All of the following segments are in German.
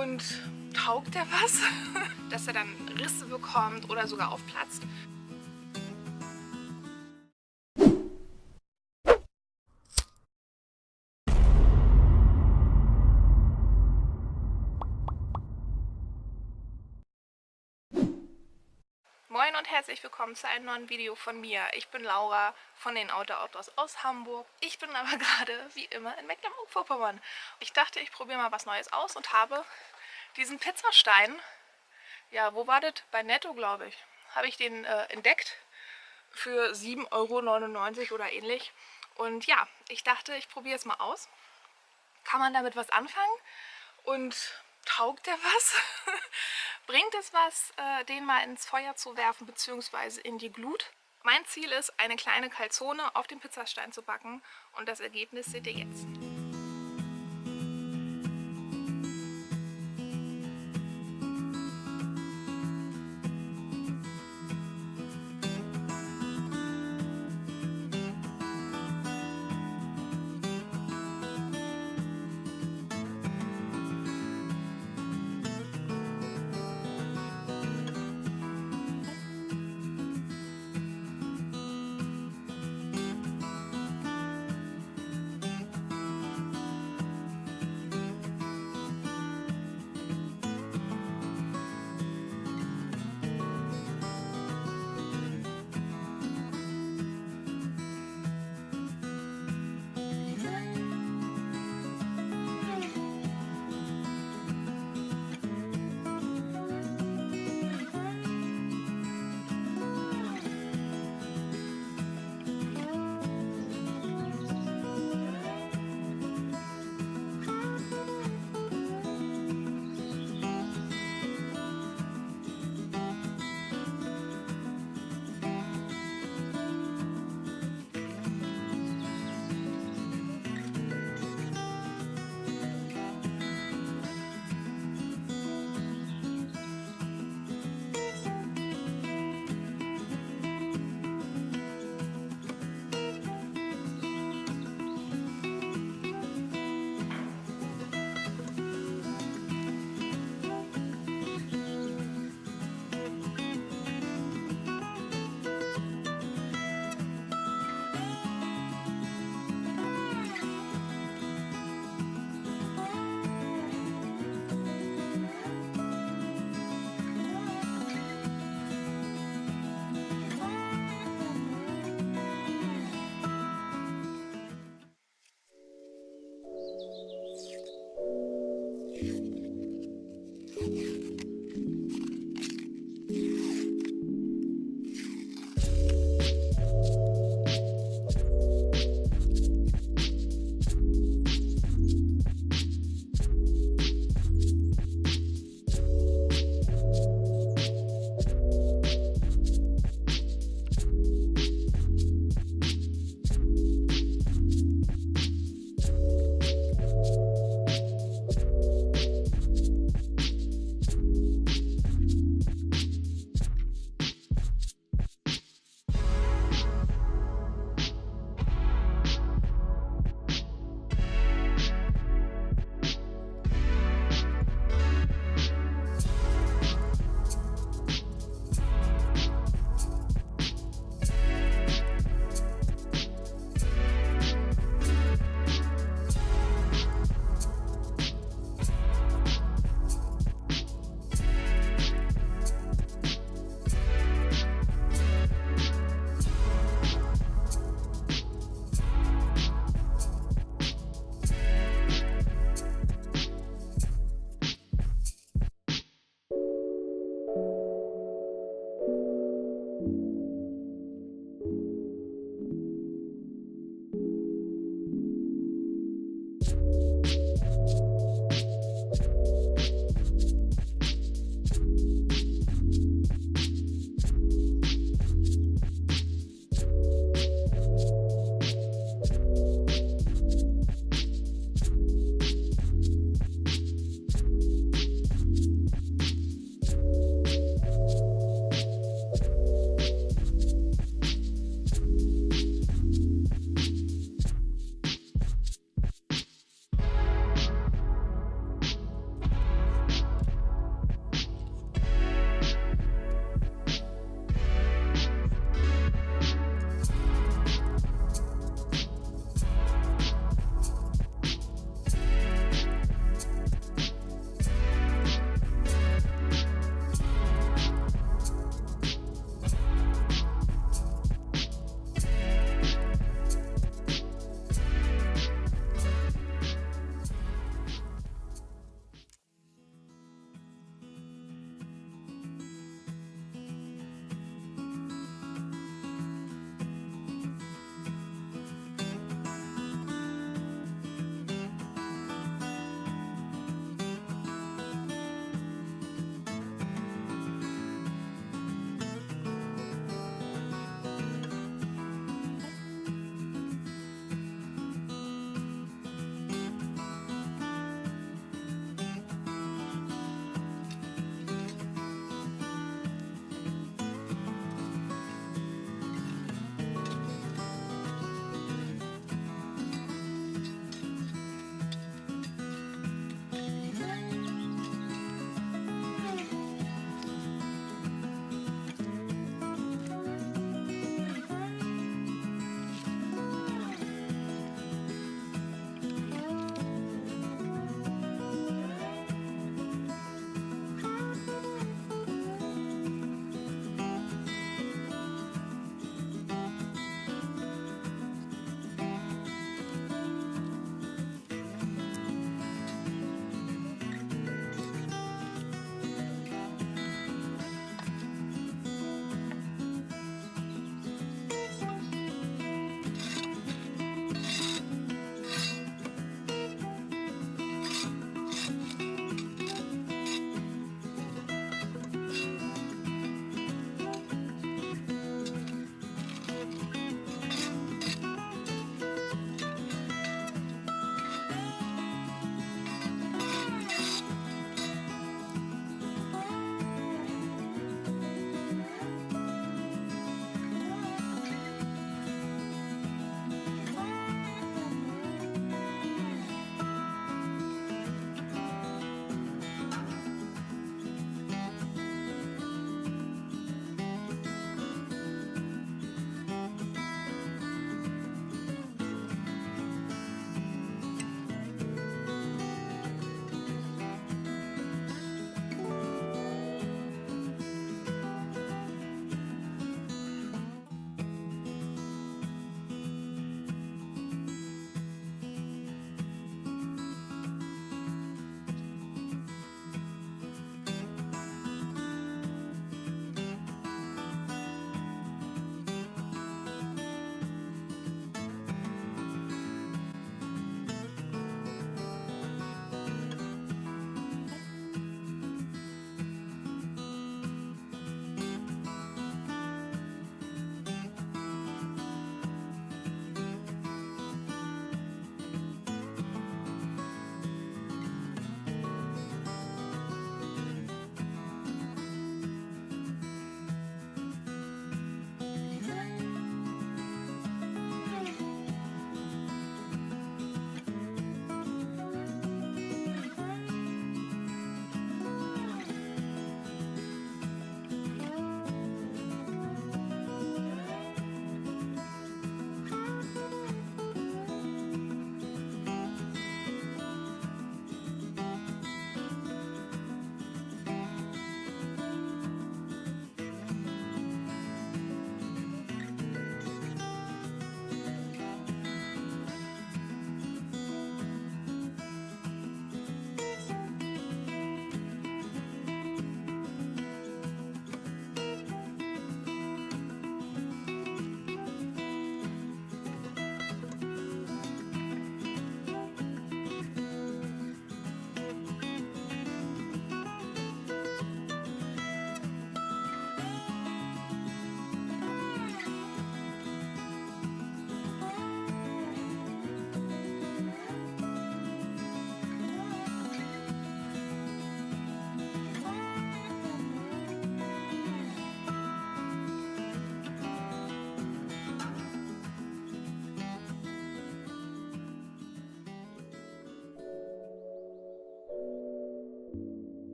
Und taugt der was? Dass er dann Risse bekommt oder sogar aufplatzt? Moin und herzlich willkommen zu einem neuen Video von mir. Ich bin Laura von den Outdoors aus Hamburg. Ich bin aber gerade, wie immer, in Mecklenburg-Vorpommern. Ich dachte, ich probiere mal was Neues aus und habe diesen Pizzastein, ja, wo war das? Bei Netto, glaube ich, habe ich den entdeckt für 7,99 € oder ähnlich. Und ja, ich dachte, ich probiere es mal aus. Kann man damit was anfangen? Und taugt der was? Bringt es was, den mal ins Feuer zu werfen bzw. in die Glut? Mein Ziel ist, eine kleine Calzone auf dem Pizzastein zu backen und das Ergebnis seht ihr jetzt.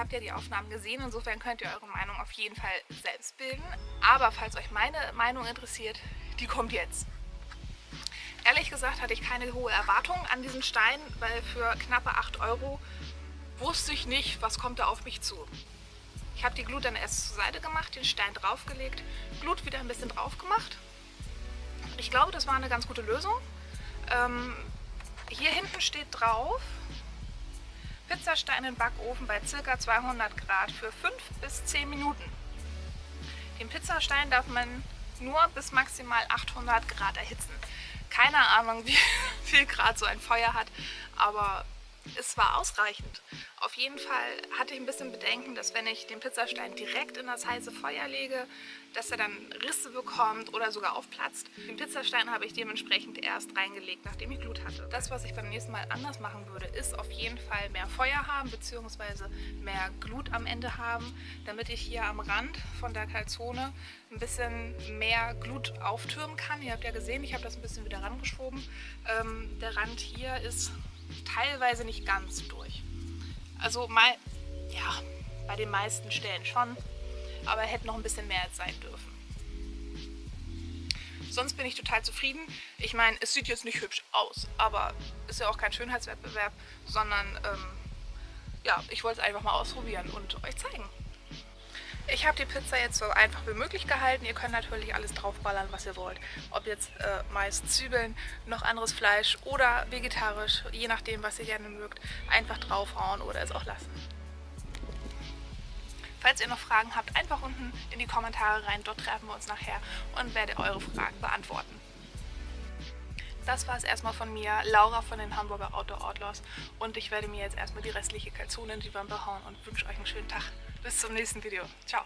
habt ja die Aufnahmen gesehen, insofern könnt ihr eure Meinung auf jeden Fall selbst bilden. Aber falls euch meine Meinung interessiert, die kommt jetzt. Ehrlich gesagt hatte ich keine hohe Erwartung an diesen Stein, weil für knappe 8 € wusste ich nicht, was kommt da auf mich zu. Ich habe die Glut dann erst zur Seite gemacht, den Stein draufgelegt, Glut wieder ein bisschen drauf gemacht. Ich glaube, das war eine ganz gute Lösung. Hier hinten steht drauf, Pizzastein in Backofen bei ca. 200 Grad für 5 bis 10 Minuten. Den Pizzastein darf man nur bis maximal 800 Grad erhitzen. Keine Ahnung, wie viel Grad so ein Feuer hat, aber es war ausreichend. Auf jeden Fall hatte ich ein bisschen Bedenken, dass wenn ich den Pizzastein direkt in das heiße Feuer lege, dass er dann Risse bekommt oder sogar aufplatzt. Den Pizzastein habe ich dementsprechend erst reingelegt, nachdem ich Glut hatte. Das, was ich beim nächsten Mal anders machen würde, ist auf jeden Fall mehr Feuer haben bzw. mehr Glut am Ende haben, damit ich hier am Rand von der Calzone ein bisschen mehr Glut auftürmen kann. Ihr habt ja gesehen, ich habe das ein bisschen wieder rangeschoben. Der Rand hier ist teilweise nicht ganz durch. Also ja, bei den meisten Stellen schon, aber hätte noch ein bisschen mehr sein dürfen. Sonst bin ich total zufrieden. Ich meine, es sieht jetzt nicht hübsch aus, aber ist ja auch kein Schönheitswettbewerb, sondern ja, ich wollte es einfach mal ausprobieren und euch zeigen. Ich habe die Pizza jetzt so einfach wie möglich gehalten. Ihr könnt natürlich alles draufballern, was ihr wollt. Ob jetzt Mais, Zwiebeln, noch anderes Fleisch oder vegetarisch, je nachdem, was ihr gerne mögt. Einfach draufhauen oder es auch lassen. Falls ihr noch Fragen habt, einfach unten in die Kommentare rein. Dort treffen wir uns nachher und werde eure Fragen beantworten. Das war es erstmal von mir, Laura von den Hamburger Outdoor Outlaws. Und ich werde mir jetzt erstmal die restliche Calzone in die Wand behauen und wünsche euch einen schönen Tag. Bis zum nächsten Video. Ciao.